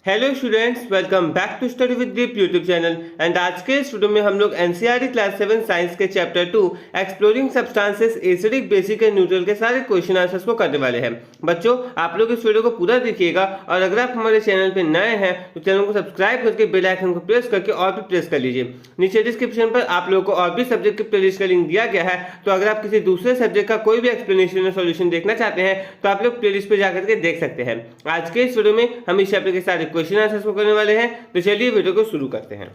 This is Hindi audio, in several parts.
Hello students, welcome back to study with Deep YouTube channel. And आज के इस वीडियो में हम लोग एनसीईआरटी क्लास 7 साइंस के chapter 2 exploring substances acidic, basic and neutral के सारे क्वेश्चन आंसर्स को करने वाले हैं। बच्चों, आप लोग इस वीडियो को पूरा देखिएगा और अगर आप हमारे चैनल पर नए हैं तो चैनल को सब्सक्राइब करके बेल आइकन को प्रेस करके और भी प्रेस कर लीजिए। नीचे डिस्क्रिप्शन पर आप लोगों को और भी सब्जेक्ट के प्लेलिस्ट का लिंक दिया गया है, तो अगर आप किसी दूसरे सब्जेक्ट का कोई भी एक्सप्लेनेशन या सॉल्यूशन देखना चाहते हैं तो आप लोग प्लेलिस्ट पे जाकर के देख सकते हैं। आज के इस वीडियो में हम इस चैप्टर के सारे क्वेश्चन आंसर्स को करने वाले हैं, तो चलिए वीडियो को शुरू करते हैं।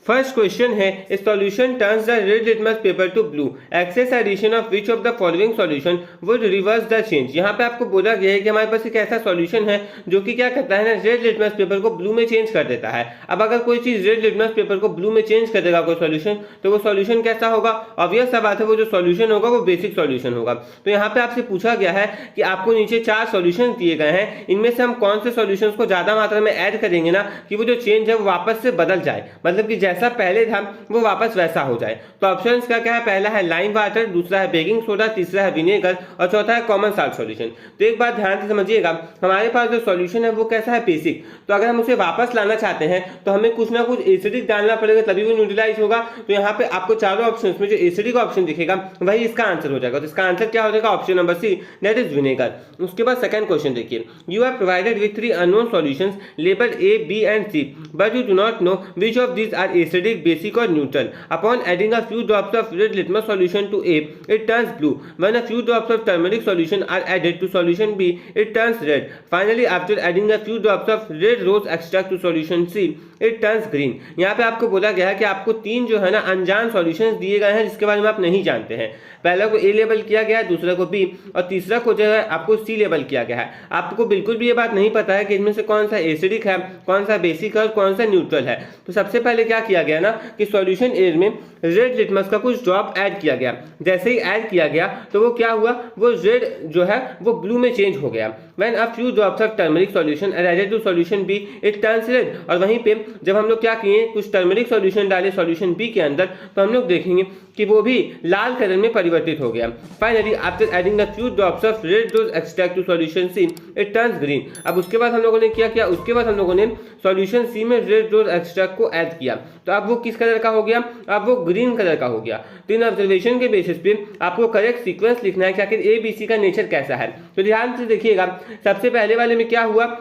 फर्स्ट क्वेश्चन है, solution turns the red litmus paper to blue, excess addition of which of the following solution would reverse the change. यहाँ पे आपको बोला गया है कि हमारे पास एक ऐसा सॉल्यूशन है जो कि क्या करता है ना, रेड लिटमस पेपर को ब्लू में चेंज कर देता है। अब अगर कोई चीज रेड लिटमस पेपर को ब्लू में चेंज कर देगा कोई सॉल्यूशन, तो वो सॉल्यूशन कैसा होगा? ऑब्वियस सा बात है, वो जो सॉल्यूशन होगा वो बेसिक सॉल्यूशन होगा। तो यहाँ पे आपसे पूछा गया है कि आपको नीचे 4 सॉल्यूशन दिए गए हैं, इनमें से हम कौन से सॉल्यूशंस को ज्यादा मात्रा में ऐड करेंगे ना कि वो जो चेंज है वो वापस से बदल जाए, मतलब कि जैसा पहले था वो वापस वैसा हो जाए। तो ऑप्शंस का क्या है? पहला है लाइम वाटर, दूसरा है बेकिंग सोडा, तीसरा है विनेगर और चौथा है कॉमन साल्ट सॉल्यूशन। तो एक बात ध्यान से समझिएगा, हमारे पास जो सॉल्यूशन है वो कैसा है? बेसिक। तो अगर हम उसे वापस लाना चाहते हैं तो हमें कुछ ना कुछ एसिडिक डालना पड़ेगा, तभी वो न्यूट्रलाइज होगा। तो यहाँ पे आपको चारों ऑप्शन में जो एसिडिक ऑप्शन दिखेगा वही इसका आंसर हो जाएगा। तो इसका आंसर क्या हो जाएगा? Option number C, that is vinegar. उसके बाद सेकंड क्वेश्चन देखिए, you are provided with 3 unknown solutions labelled A, B and C, but you do not know which of these are acidic, basic और neutral. Upon adding a few drops of red litmus solution to A, it turns blue. When a few drops of turmeric solution are added to solution B, it turns red. Finally, after adding a few drops of red rose extract to solution C, it turns green. यहाँ पे आपको बोला गया है कि आपको 3 जो है ना अनजान सॉल्यूशंस दिए गए हैं जिसके बारे में आप नहीं जानते हैं। पहला को ए लेबल किया गया है, दूसरा को बी और तीसरा को जो है आपको सी लेबल किया गया है। आपको बिल्कुल भी ये बात नहीं पता है कि इनमें से कौन सा एसिडिक है, कौन सा बेसिक है और कौन सा न्यूट्रल है। तो सबसे पहले क्या किया गया ना कि सॉल्यूशन ए में रेड लिटमस का कुछ ड्रॉप ऐड किया गया। जैसे ही ऐड किया गया तो वो क्या हुआ, वो रेड जो है वो ब्लू में चेंज हो गया। When a few drops of turmeric solution are added to solution B, it turns red. और वहीं पे जब हम लोग क्या किए, कुछ टर्मरिक सॉल्यूशन डाले सॉल्यूशन बी के अंदर, तो हम लोग देखेंगे कि वो भी लाल कलर में परिवर्तित हो गया। Finally after adding the few drops of red rose extract to solution C, it turns green. अब उसके बाद हम लोगों ने क्या किया, उसके बाद हम लोगों ने सॉल्यूशन सी में रेड रोज एक्सट्रैक्ट को ऐड किया, तो अब वो किस कलर का हो गया? अब वो ग्रीन कलर का हो गया। तो इन ऑब्जर्वेशन के बेसिस पे आपको करेक्ट सीक्वेंस लिखना है कि आखिर ए बी सी का नेचर कैसा है। तो ध्यान से देखिएगा, सबसे पहले वाले में क्या हुआ,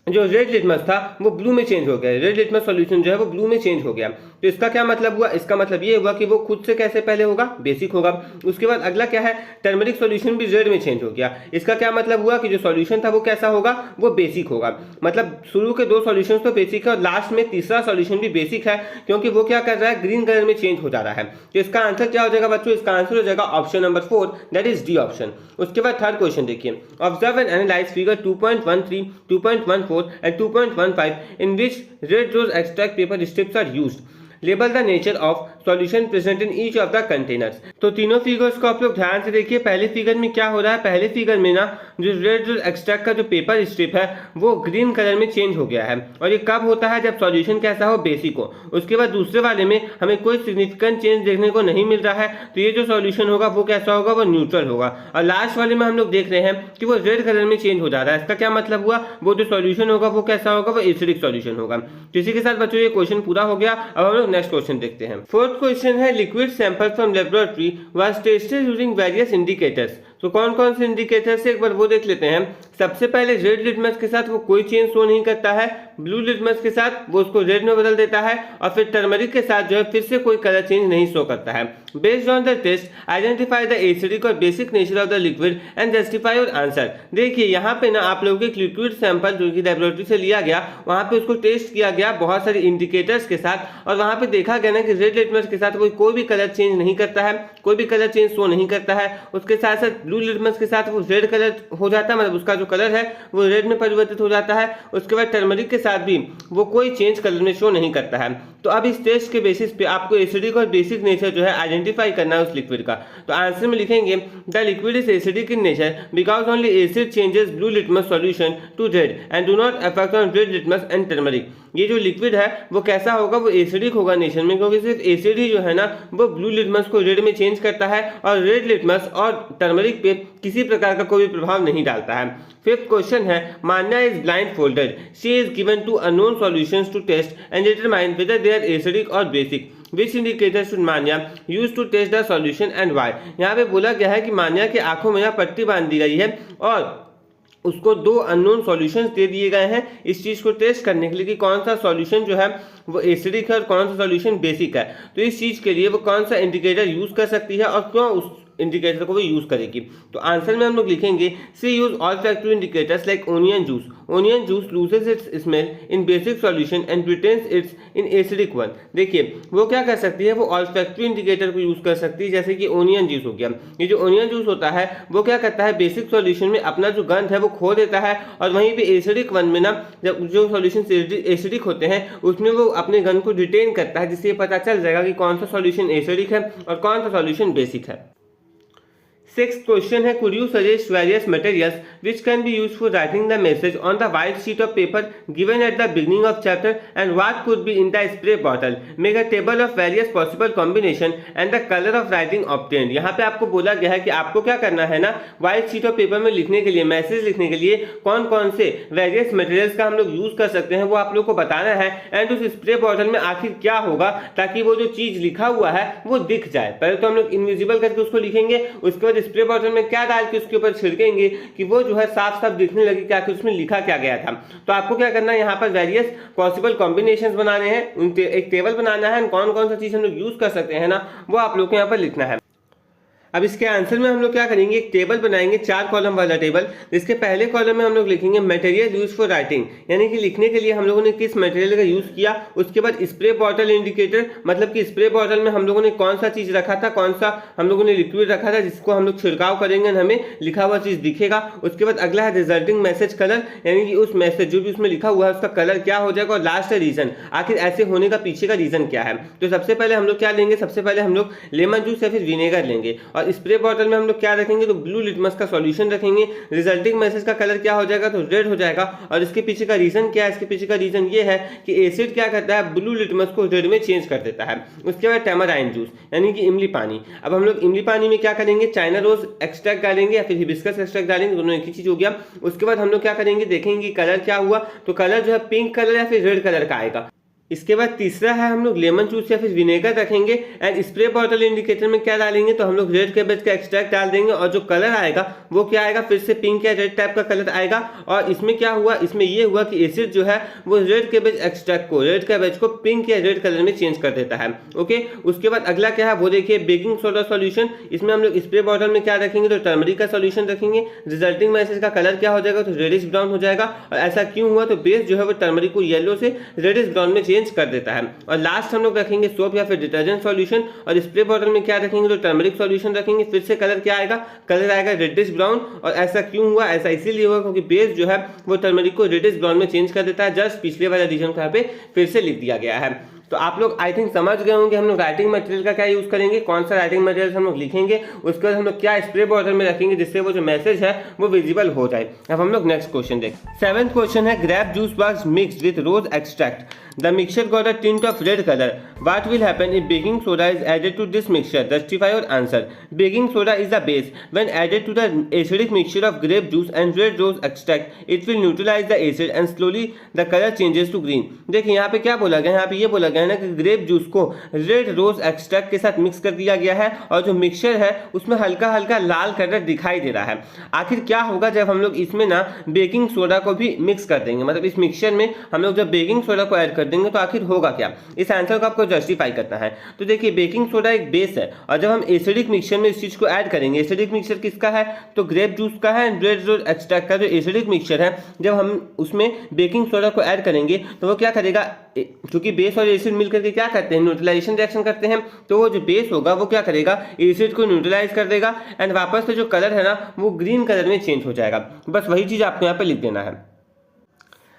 जो रेड लिटमस था वो ब्लू में चेंज हो गया। रेड लिटमस सॉल्यूशन जो है वो ब्लू में चेंज हो गया। तो इसका क्या मतलब हुआ? इसका मतलब ये हुआ कि वो खुद से कैसे पहले होगा? बेसिक होगा। उसके बाद अगला क्या है, टर्मरिक सॉल्यूशन भी रेड में चेंज हो गया। इसका क्या मतलब हुआ कि जो सॉल्यूशन था वो कैसा होगा? वो बेसिक होगा। मतलब शुरू के 2 सॉल्यूशन तो बेसिक है और लास्ट में तीसरा सॉल्यूशन भी बेसिक है, क्योंकि वो क्या कर रहा है, ग्रीन कलर में चेंज हो जा रहा है। तो इसका आंसर क्या हो जाएगा बच्चों? इसका आंसर हो जाएगा option number 4, that is D option. उसके बाद थर्ड क्वेश्चन देखिए, observe and analyse figure 2.13, 2.14 and 2.15 in which red rose extract paper strips are used. Label the nature of solution present in each of the containers. तो तीनों फिगर्स को आप लोग ध्यान से देखिए। पहले फिगर में क्या हो रहा है, पहले फिगर में ना जो रेड रोज एक्सट्रैक्ट का जो पेपर स्ट्रिप है वो ग्रीन कलर में चेंज हो गया है, और ये कब होता है? जब सॉल्यूशन कैसा हो? बेसिक हो। उसके बाद दूसरे वाले में हमें कोई सिग्निफिकेंट चेंज देखने को नहीं मिल रहा है, तो ये जो सॉल्यूशन होगा वो कैसा होगा? वो न्यूट्रल होगा। और लास्ट वाले में हम लोग देख रहे हैं कि वो रेड कलर में चेंज हो जा रहा है। इसका क्या मतलब हुआ? वो जो सॉल्यूशन होगा वो कैसा होगा? वो एसिडिक सॉल्यूशन होगा। तो इसी के साथ बच्चों ये क्वेश्चन पूरा हो गया। अब हम लोग नेक्स्ट क्वेश्चन देखते हैं। फोर्थ क्वेश्चन है, liquid sample from laboratory was tested using various indicators. तो कौन कौन से इंडिकेटर से एक बार वो देख लेते हैं। सबसे पहले रेड लिटमस के साथ वो कोई चेंज शो नहीं करता है, ब्लू लिटमस के साथ वो उसको रेड में बदल देता है, और फिर टर्मरिक के साथ जो है फिर से कोई कलर चेंज नहीं शो करता है। Based on the test identify the acidic और basic nature of the liquid and justify your answer. देखिए यहाँ पे ना आप लोगों के लिक्विड सैंपल जो कि लेबोरेटरी से लिया गया, वहाँ पे उसको टेस्ट किया गया बहुत सारे इंडिकेटर्स के साथ, और वहाँ पे देखा गया ना कि रेड लिटमस के साथ कोई भी कलर चेंज नहीं करता है, कोई भी कलर चेंज शो नहीं करता है। उसके साथ साथ ब्लू लिटमस के साथ वो रेड कलर हो जाता है, मतलब उसका जो कलर है वो रेड में परिवर्तित हो जाता है। उसके बाद टर्मरिक के साथ भी वो कोई चेंज कलर में शो नहीं करता है। तो अब इस टेस्ट के बेसिस पे आपको एसिडिक और बेसिक नेचर जो है आइडेंटिफाई करना है उस लिक्विड का। तो आंसर में लिखेंगे the liquid is acidic in nature because only acid changes blue litmus solution to red and do not affect on red litmus and turmeric. ये जो लिक्विड है वो कैसा होगा? वो एसिडिक होगा नेचर में, क्योंकि सिर्फ एसिड ही जो है ना वो ब्लू लिटमस को रेड में चेंज चेंज करता है और रेड लिटमस और टर्मरिक पे किसी प्रकार का कोई प्रभाव नहीं डालता है। फिफ्थ क्वेश्चन है, Manya is blindfolded, she is given two unknown solutions to test and determine whether they are acidic और basic, which indicator should Manya use to test the solution and why. यहाँ पे बोला गया है कि मान्या की आंखों में यहाँ पट्टी बांध दी गई है और उसको 2 अननोन सॉल्यूशंस दे दिए गए हैं इस चीज़ को टेस्ट करने के लिए कि कौन सा सॉल्यूशन जो है वो एसिडिक है और कौन सा सॉल्यूशन बेसिक है। तो इस चीज़ के लिए वो कौन सा इंडिकेटर यूज़ कर सकती है और क्यों उस इंडिकेटर को वो यूज़ करेगी। तो आंसर में हम लोग लिखेंगे she use olfactory indicators like onion juice. Onion juice loses its smell in basic solution and retains its in acidic one. देखिए वो क्या कर सकती है, वो ऑल फैक्टरी इंडिकेटर को यूज़ कर सकती है, जैसे कि ओनियन जूस हो गया। ये जो ओनियन जूस होता है वो क्या करता है, बेसिक सॉल्यूशन में अपना जो गंध है वो खो देता है और वहीं पे एसिडिक वन में ना जब जो सॉल्यूशन एसिडिक होते हैं उसमें वो अपने गंध को रिटेन करता है, जिससे पता चल जाएगा कि कौन सा सॉल्यूशन एसिडिक है और कौन सा सॉल्यूशन बेसिक है। Sixth question है, could you suggest various materials which can be used for writing the message on the white sheet of paper given at the beginning of chapter and what could be in the spray bottle? Make a table of various possible combination and the color of writing obtained। यहाँ पे आपको बोला गया है कि आपको क्या करना है ना, व्हाइट शीट ऑफ पेपर में लिखने के लिए, मैसेज लिखने के लिए कौन कौन से वेरियस मटेरियल्स का हम लोग यूज कर सकते हैं वो आप लोग को बताना है एंड उस स्प्रे बॉटल में आखिर क्या होगा ताकि वो जो चीज लिखा हुआ है वो दिख जाए। पहले तो हम लोग इनविजिबल करके उसको लिखेंगे, उसके बाद स्प्रे बॉटल में क्या डाल के उसके ऊपर छिड़केंगे कि वो जो है साफ साफ दिखने लगे कि आखिर उसमें लिखा क्या गया था। तो आपको क्या करना है, यहाँ पर वेरियस पॉसिबल कॉम्बिनेशंस बनाने हैं, एक टेबल बनाना है, कौन कौन सा चीज हम लोग यूज कर सकते हैं ना वो आप लोग को यहाँ पर लिखना है। अब इसके आंसर में हम लोग क्या करेंगे, एक टेबल बनाएंगे 4 कॉलम वाला टेबल, जिसके पहले कॉलम में हम लोग लिखेंगे मटेरियल यूज फॉर राइटिंग, यानी कि लिखने के लिए हम लोगों ने किस मटेरियल का यूज किया। उसके बाद स्प्रे बॉटल इंडिकेटर, मतलब कि स्प्रे बॉटल में हम लोगों ने कौन सा चीज रखा था, कौन सा हम लोगों ने लिक्विड रखा था जिसको हम लोग छिड़काव करेंगे हमें लिखा हुआ चीज दिखेगा। उसके बाद अगला है रिजल्टिंग मैसेज कलर, यानी कि उस मैसेज जो भी उसमें लिखा हुआ है उसका कलर क्या हो जाएगा। और लास्ट है रीजन, आखिर ऐसे होने का पीछे का रीजन क्या है। तो सबसे पहले हम लोग क्या लेंगे, सबसे पहले हम लोग लेमन जूस या फिर विनेगर लेंगे और स्प्रे बॉटल में हम लोग क्या रखेंगे, तो ब्लू लिटमस का सॉल्यूशन रखेंगे। रिजल्टिंग मैसेज का कलर क्या हो जाएगा, तो रेड हो जाएगा। और इसके पीछे का रीजन क्या है, इसके पीछे का रीजन ये है कि एसिड क्या करता है, ब्लू लिटमस को रेड में चेंज कर देता है। उसके बाद टैमराइन जूस यानी कि इमली पानी। अब हम लोग इमली पानी में क्या करेंगे, चाइना रोज एक्सट्रैक्ट डालेंगे या फिर हिबिस्कस एक्सट्रैक्ट डालेंगे, दोनों एक ही चीज हो गया। उसके बाद हम लोग क्या करेंगे, देखेंगे कलर क्या हुआ, तो कलर जो है पिंक कलर या फिर रेड कलर का आएगा। इसके बाद तीसरा है हम लोग लेमन जूस या फिर विनेगर रखेंगे एंड स्प्रे बॉटल इंडिकेटर में क्या डालेंगे, तो हम लोग रेड कैबेज का एक्सट्रैक्ट डाल देंगे और जो कलर आएगा वो क्या आएगा, फिर से पिंक या रेड टाइप का कलर आएगा। और इसमें क्या हुआ, इसमें ये हुआ कि एसिड जो है वो रेड कैबेज एक्सट्रैक्ट को, रेड कैबेज को पिंक या रेड कलर में चेंज कर देता है। ओके, उसके बाद अगला क्या है वो देखिए, बेकिंग सोडा सॉल्यूशन। इसमें हम लोग स्प्रे बॉटल में क्या रखेंगे, तो टर्मरिक का सॉल्यूशन रखेंगे। रिजल्टिंग मैसेज का कलर क्या हो जाएगा, तो रेडिश ब्राउन हो जाएगा। और ऐसा क्यों हुआ, तो बेस जो है वो टर्मरिक को येलो से रेडिश ब्राउन में चेंज कर देता है। और लास्ट हम लोग रखेंगे सोप या फिर डिटर्जेंट सॉल्यूशन और स्प्रे बॉटल में क्या रखेंगे, तो टर्मरिक सॉल्यूशन रखेंगे। फिर से कलर क्या आएगा, कलर आएगा रेडिश ब्राउन। और ऐसा क्यों हुआ, ऐसा इसीलिए हुआ क्योंकि बेस जो है वो टर्मरिक को रेडिश ब्राउन में चेंज कर देता है। जस्ट पिछले वाला रीजन को यहाँ पे फिर से लिख दिया गया है। तो आप लोग आई थिंक समझ गए होंगे हम लोग राइटिंग मटेरियल का क्या यूज करेंगे, कौन सा राइटिंग मटेरियल हम लोग लिखेंगे, उसके बाद हम लोग क्या स्प्रे बॉटल में रखेंगे जिससे वो जो मैसेज है वो विजिबल हो जाए। अब हम लोग नेक्स्ट क्वेश्चन देखें। 7th क्वेश्चन है, grape juice was mixed with rose extract, the mixture got a tint of red color, what will happen if baking soda is added to this mixture, justify your answer। baking soda is the base, when added to the acidic mixture of grape juice and red rose extract it will neutralize the acid and slowly the color changes to green। देखिए यहाँ पे क्या बोला गया, यहाँ पे ये बोला गया है ना कि ग्रेप जूस को रेड रोज एक्सट्रैक्ट के साथ मिक्स कर दिया गया है और जो मिक्सचर है उसमें हल्का हल्का लाल कलर दिखाई दे रहा है। आखिर क्या होगा जब हम लोग इसमें ना बेकिंग सोडा को भी मिक्स कर देंगे, मतलब इस मिक्सचर में हम लोग जब बेकिंग सोडा को ऐड कर देंगे तो आखिर होगा क्या, इस आंसर को आपको जस्टिफाई करना है। तो देखिए बेकिंग सोडा एक बेस है और जब हम एसिडिक मिक्सचर में इस चीज को ऐड करेंगे, एसिडिक मिक्सचर किसका है, तो ग्रेप जूस का है। रेड रोज एक्सट्रैक्ट का जो एसिडिक मिक्सचर है, जब हम उसमें बेकिंग सोडा को ऐड करेंगे तो वो क्या करेगा, क्योंकि बेस और एसिड मिलकर के क्या करते हैं, न्यूट्रलाइजेशन रिएक्शन करते हैं, तो वो जो बेस होगा वो क्या करेगा, एसिड को न्यूट्रलाइज कर देगा एंड वापस से जो कलर है ना वो ग्रीन कलर में चेंज हो जाएगा। बस वही चीज आपको यहाँ पे लिख देना है।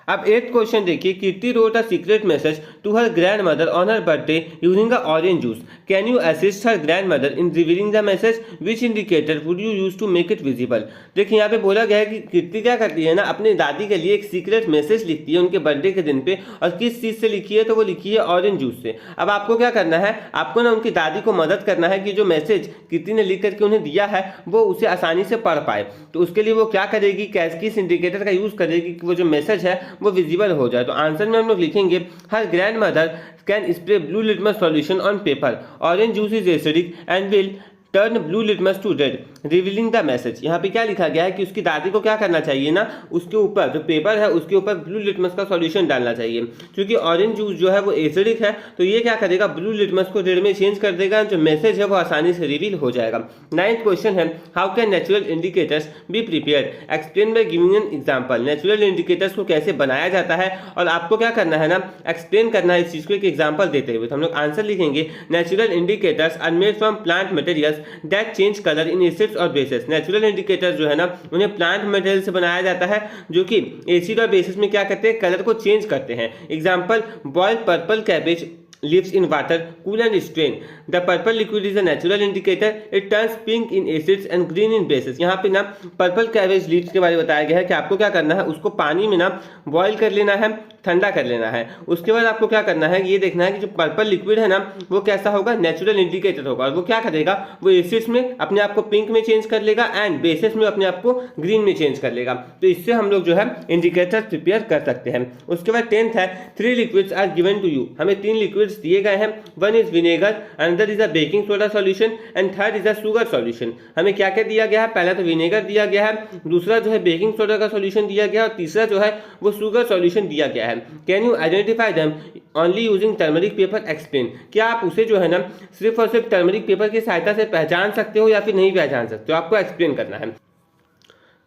अब 8th क्वेश्चन देखिए, Kirti wrote a secret message to her grandmother on her birthday using a orange juice. Can you assist her grandmother in revealing the message, which indicator would you use to make it visible. देखिए यहाँ पे बोला गया है कि कीर्ति क्या करती है ना, अपनी दादी के लिए एक सीक्रेट मैसेज लिखती है उनके बर्थडे के दिन पे, और किस चीज़ से लिखी है, तो वो लिखी है ऑरेंज जूस से। अब आपको क्या करना है, आपको ना उनकी दादी को मदद करना है कि जो मैसेज कीर्ति ने लिख करके उन्हें दिया है वो उसे आसानी से पढ़ पाए। तो उसके लिए वो क्या करेगी, किस इंडिकेटर का यूज़ करेगी कि वो जो मैसेज है वो विजिबल हो जाए। तो आंसर में हम लोग लिखेंगे her grandmother can spray blue litmus solution on paper, orange juice is acidic and will turn blue litmus to red revealing the message. यहाँ पे क्या लिखा गया है कि उसकी दादी को क्या करना चाहिए ना, उसके ऊपर जो पेपर है उसके ऊपर ब्लू लिटमस का सॉल्यूशन डालना चाहिए, क्योंकि ऑरेंज जूस जो है वो एसिडिक है, तो ये क्या करेगा, ब्लू लिटमस को रेड में चेंज कर देगा, जो मैसेज है वो आसानी से रिवील हो जाएगा। 9th क्वेश्चन है, how can natural indicators be prepared, explain by giving an example. Natural indicators को कैसे बनाया जाता है और आपको क्या करना है ना, एक्सप्लेन करना है इस चीज़ को एक एग्जाम्पल देते हुए। तो हम लोग आंसर लिखेंगे natural indicators are made from plant materials that change colour in acids और बेसिस। नेचुरल इंडिकेटर जो है ना, उन्हें प्लांट मटेरियल से बनाया जाता है जो कि एसिड और बेसिस में क्या करते हैं, कलर को चेंज करते हैं। Example, boiled purple cabbage lives in water, cool and strain. The purple liquid is a natural indicator. It turns pink in acids and green in bases. यहाँ पे ना पर्पल कैबेज लीव्स के बारे में बताया गया है कि आपको क्या करना है, उसको पानी में ना बॉईल कर लेना है, ठंडा कर लेना है। उसके बाद आपको क्या करना है, ये देखना है कि जो पर्पल लिक्विड है ना वो कैसा होगा, नेचुरल इंडिकेटर होगा, और वो क्या करेगा, वो एसिड्स में अपने आप को पिंक में चेंज कर लेगा एंड बेसिस में अपने आप को ग्रीन में चेंज कर लेगा। तो इससे हम लोग जो है इंडिकेटर प्रिपेयर कर सकते हैं। उसके बाद 10th है, 3 liquids are given to you. हमें 3 लिक्विड्स दिए गए हैं, one is vinegar, another is a baking soda solution and third is a sugar solution. हमें क्या क्या दिया गया है, पहला तो विनेगर दिया गया है, दूसरा जो है बेकिंग सोडा का सॉल्यूशन दिया गया है, और तीसरा जो है वो शुगर सॉल्यूशन दिया गया है। Can you identify them only using turmeric paper, explain. क्या आप उसे जो है ना सिर्फ और सिर्फ टर्मरिक पेपर की सहायता से पहचान सकते हो या फिर नहीं पहचान सकते हो, आपको एक्सप्लेन करना है।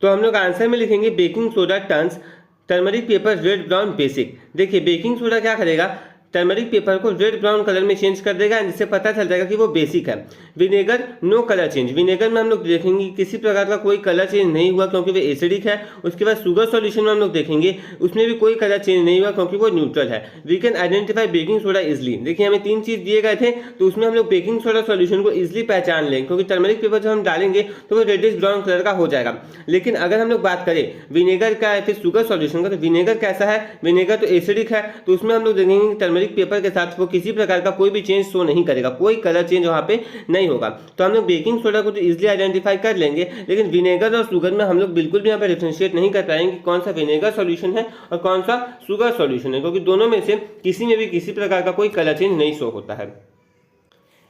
तो हम लोग आंसर में लिखेंगे baking soda turns turmeric paper red brown basic. देखिए बेकिंग सोडा क्या करेगा, टर्मरिक पेपर को रेड ब्राउन कलर में चेंज कर देगा, जिससे पता चल जाएगा कि वो बेसिक है। Vinegar no colour change, vinegar में हम लोग देखेंगे किसी प्रकार का कोई कलर चेंज नहीं हुआ क्योंकि वो एसिडिक है। उसके बाद शुगर सॉल्यूशन में हम लोग देखेंगे उसमें भी कोई कलर चेंज नहीं हुआ क्योंकि वो न्यूट्रल है। We can identify baking soda easily. देखिए हमें 3 चीज़ दिए गए थे, तो उसमें हम लोग बेकिंग सोडा सॉल्यूशन को इजिली पहचान लेंगे क्योंकि टर्मरिक पेपर जब हम डालेंगे तो वो रेडिश ब्राउन कलर का हो जाएगा। लेकिन अगर हम लोग बात करें विनेगर का या फिर शुगर सॉल्यूशन का, तो विनेगर कैसा है, विनेगर तो एसिडिक है, तो उसमें हम लोग देखेंगे टर्मरिक पेपर के साथ वो किसी प्रकार का कोई भी चेंज शो नहीं करेगा, कोई कलर चेंज वहाँ पे नहीं होगा। तो हम लोग बेकिंग सोडा को तो इजीली आइडेंटिफाई कर लेंगे, लेकिन विनेगर और शुगर में हम लोग बिल्कुल भी यहाँ पे डिफरेंशिएट नहीं कर पाएंगे कि कौन सा विनेगर सॉल्यूशन है और कौन सा शुगर सॉल्यूशन है, क्योंकि दोनों में से किसी में भी किसी प्रकार का कोई कलर चेंज नहीं शो होता है।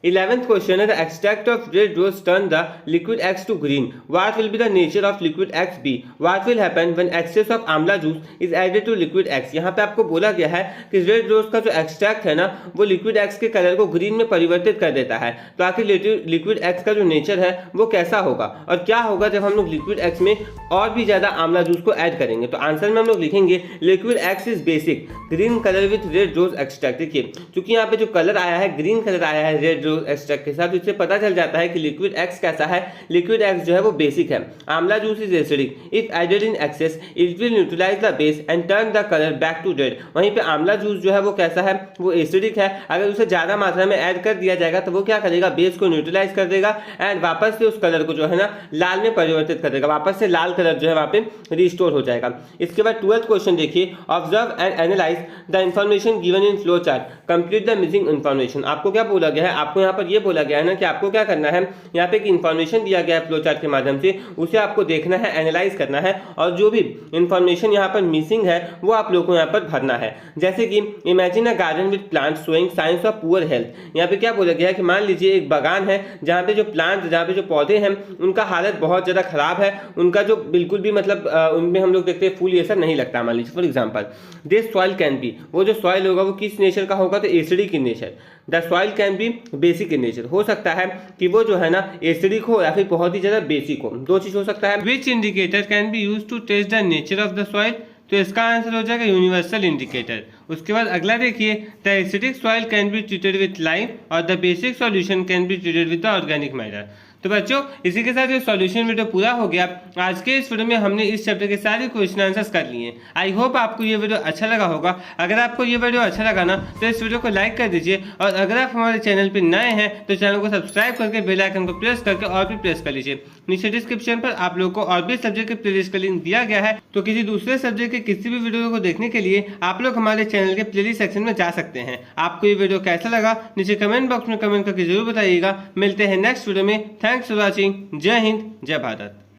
11th question है, the extract of red rose turn the liquid X to green. What will be the nature of liquid X be? What will happen when excess of आंवला juice is added to liquid X? यहाँ पे आपको बोला गया है कि रेड रोज का जो एक्सट्रैक्ट है ना वो लिक्विड X के कलर को ग्रीन में परिवर्तित कर देता है। तो आखिर लिक्विड X का जो नेचर है वो कैसा होगा और क्या होगा जब हम लोग लिक्विड X में और भी ज्यादा आंवला जूस को ऐड करेंगे। तो आंसर में हम लोग लिखेंगे liquid X is basic green colour with red rose extract. देखिए क्योंकि यहाँ पे जो कलर आया है ग्रीन कलर आया है रेड एक्सट्रैक्ट के साथ, इससे पता चल जाता है कि लिक्विड X कैसा है, लिक्विड X जो है वो बेसिक है। Amla juice is acidic, if added in excess it will neutralise the base and turn the colour back to red. वहीं पे आंवला जूस जो है वो कैसा है, वो एसिडिक है, अगर उसे ज्यादा मात्रा में ऐड कर दिया जाएगा तो वो क्या करेगा, बेस को न्यूट्रलाइज कर देगा एंड वापस से उस कलर को जो है ना लाल में परिवर्तित कर देगा, वापस से लाल कलर जो है वहां पे रिस्टोर हो जाएगा। इसके बाद 12th क्वेश्चन देखिए, observe and analyse the information given in flow chart, complete the missing information. आपको क्या बोला गया है, आपको यहाँ पर ये बोला गया है ना कि आपको क्या करना है, यहाँ पे एक इंफॉर्मेशन दिया गया है फ्लो चार्ट के माध्यम से, उसे आपको देखना है, एनालाइज करना है और जो भी इंफॉर्मेशन यहाँ पर मिसिंग है वो आप लोगों को यहाँ पर भरना है। जैसे कि imagine a garden with plant showing science of poor health. यहाँ पे क्या बोला गया है कि मान लीजिए एक बागान है जहाँ पे जो प्लांट, जहाँ पे जो पौधे हैं उनका हालत बहुत ज़्यादा खराब है, उनका जो बिल्कुल भी मतलब उनमें हम लोग देखते हैं फूल ये सब नहीं लगता। मान लीजिए for example this soil can B, वो जो सॉइल होगा वो किस नेचर का होगा, तो acidic in nature. The soil can B basic in nature, हो सकता है कि वो जो है ना एसिडिक हो या फिर बहुत ही ज्यादा बेसिक हो, दो चीज हो सकता है। Which indicator can be use to test the nature of the soil, तो इसका आंसर हो जाएगा यूनिवर्सल इंडिकेटर। उसके बाद अगला देखिए, the acidic soil can be treated with lime और the basic solution can be treated with the organic matter. तो बच्चों इसी के साथ ये सॉल्यूशन वीडियो पूरा हो गया। आज के इस वीडियो में हमने इस चैप्टर के सारे क्वेश्चन आंसर्स कर लिए। आई होप आपको ये वीडियो अच्छा लगा होगा। अगर आपको ये वीडियो अच्छा लगा ना तो इस वीडियो को लाइक कर दीजिए, और अगर आप हमारे चैनल पर नए हैं तो चैनल को सब्सक्राइब करके बेल आइकन को प्रेस करके और भी प्रेस कर लीजिए। नीचे डिस्क्रिप्शन पर आप लोगों को और भी सब्जेक्ट के प्लेलिस्ट का लिंक दिया गया है, तो किसी दूसरे सब्जेक्ट के किसी भी वीडियो को देखने के लिए आप लोग हमारे चैनल के प्लेलिस्ट सेक्शन में जा सकते हैं। आपको ये वीडियो कैसा लगा नीचे कमेंट बॉक्स में कमेंट करके जरूर बताइएगा। मिलते हैं नेक्स्ट वीडियो में। Thanks for watching. जय हिंद, जय भारत।